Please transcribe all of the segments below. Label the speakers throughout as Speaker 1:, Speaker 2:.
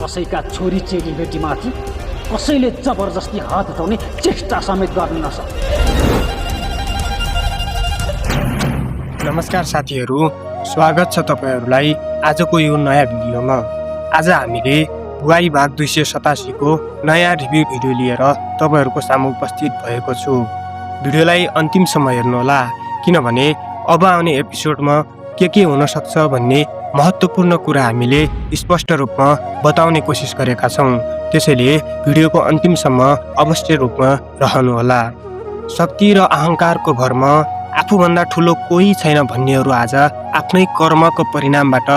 Speaker 1: कसैका छोरी चेलीबेटीमाथि कसैले जबरजस्ती हात उठाउने चेष्टा समेत गर्न नसक्छ।
Speaker 2: नमस्कार साथीहरू, स्वागत छ तपाईहरूलाई आजको यो नयाँ भिडियोमा। आज हामीले बुहारी भाग 287 को नयाँ रिभ्यू भिडियो लिएर तपाईहरूको सामु उपस्थित भएको छु। भिडियोलाई अन्तिमसम्म हेर्नुहोला, किनभने अब आउने एपिसोडमा के हुन सक्छ भन्ने महत्त्वपूर्ण कुरा हामीले स्पष्ट रूपमा बताउने कोसिस गरेका छौँ। त्यसैले भिडियोको अन्तिमसम्म अवश्य रूपमा रहनुहोला। शक्ति र अहङ्कारको भरमा आफूभन्दा ठुलो कोही छैन भन्नेहरू आज आफ्नै कर्मको परिणामबाट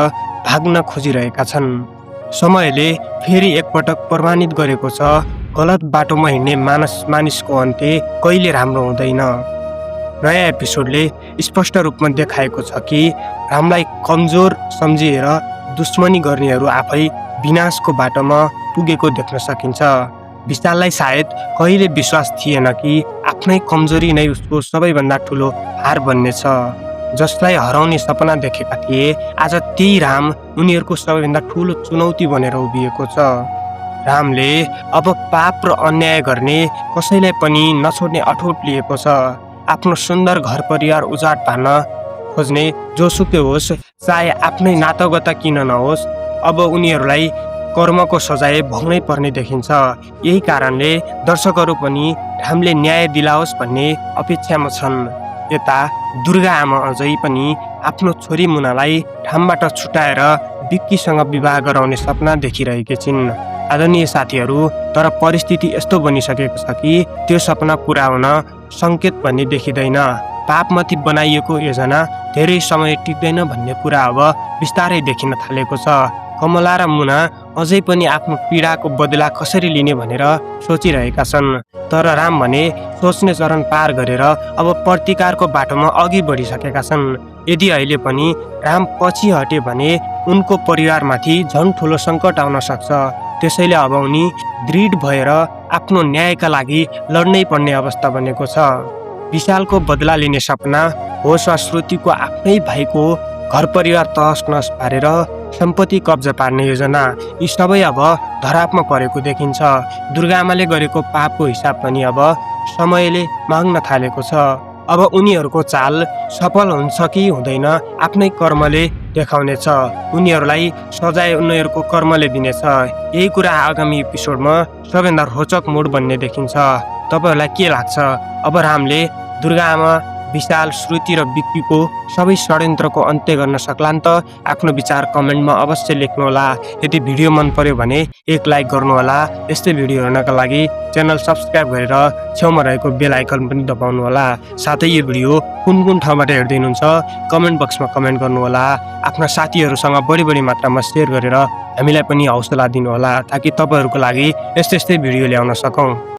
Speaker 2: भाग्न खोजिरहेका छन्। समयले फेरि एकपटक प्रमाणित गरेको छ, गलत बाटोमा हिँड्ने मानिसको अन्त्य कहिले राम्रो हुँदैन। नयाँ एपिसोडले स्पष्ट रूपमा देखाएको छ कि रामलाई कमजोर सम्झिएर दुश्मनी गर्नेहरू आफै विनाशको बाटोमा पुगेको देख्न सकिन्छ। विशाललाई सायद कहिले विश्वास थिएन कि आफ्नै कमजोरी नै उसको सबैभन्दा ठुलो हार बन्नेछ। जसलाई हराउने सपना देखेका थिए, आज त्यही राम उनीहरूको सबैभन्दा ठुलो चुनौती बनेर उभिएको छ। रामले अब पाप र अन्याय गर्ने कसैलाई पनि नछोड्ने अठोट लिएको छ। आफ्नो सुन्दर घर परिवार उजाड पार्न खोज्ने जोसुकै होस्, चाहे आफ्नै नातागोता किन नहोस्, अब उनीहरूलाई कर्मको सजाय भोग्नै पर्ने देखिन्छ। यही कारणले दर्शकहरू पनि रामले न्याय दिलाओस् भन्ने अपेक्षामा छन्। यता दुर्गा आमा अझै पनि आफ्नो छोरी मुनालाई रामबाट छुटाएर विक्कीसँग विवाह गराउने सपना देखिरहेकी छिन्। आदरणीय साथीहरू, तर परिस्थिति यस्तो बनिसकेको छ कि त्यो सपना पुरा हुन सङ्केत भन्ने देखिँदैन। पापमाथि बनाइएको योजना धेरै समय टिक्दैन भन्ने कुरा अब बिस्तारै देखिन थालेको छ। कमला र मुना अझै पनि आफ्नो पीडाको बदला कसरी लिने भनेर सोचिरहेका छन्। तर राम भने सोच्ने चरण पार गरेर अब प्रतिकारको बाटोमा अघि बढिसकेका छन्। यदि अहिले पनि राम पछि हटे भने उनको परिवारमाथि झन् ठुलो सङ्कट आउन सक्छ। त्यसैले अब उनी दृढ भएर आफ्नो न्यायका लागि लड्नै पर्ने अवस्था बनेको छ। विशालको बदला लिने सपना होस् वा श्रुतिको आफ्नै भाइको घर परिवार तहस नहस पारेर सम्पत्ति कब्जा पार्ने योजना, यी सबै अब धरापमा परेको देखिन्छ। दुर्गाआमाले गरेको पापको हिसाब पनि अब समयले माग्न थालेको छ। अब उनीहरूको चाल सफल हुन्छ कि हुँदैन आफ्नै कर्मले देखाउनेछ। उनीहरूलाई सजाय उनीहरूको कर्मले दिनेछ। यही कुरा आगामी एपिसोडमा सबैभन्दा रोचक मोड बन्ने देखिन्छ। तपाईँहरूलाई के लाग्छ? अब रामले दुर्गाआमा, विशाल, श्रुति र विक्कीको सबै षड्यन्त्रको अन्त्य गर्न सक्लान् त? आफ्नो विचार कमेन्टमा अवश्य लेख्नुहोला। यदि भिडियो मन पर्यो भने एक लाइक गर्नुहोला। यस्तै भिडियो हेर्नका लागि च्यानल सब्सक्राइब गरेर छेउमा रहेको बेल आइकन पनि दबाउनुहोला। साथै यो भिडियो कुन ठाउँबाट हेर्दै हुनुहुन्छ कमेन्ट बक्समा कमेन्ट गर्नुहोला। आफ्ना साथीहरूसँग बढी मात्रामा सेयर गरेर हामीलाई पनि हौसला दिनुहोला, ताकि तपाईँहरूको लागि यस्तै भिडियो ल्याउन सकौँ।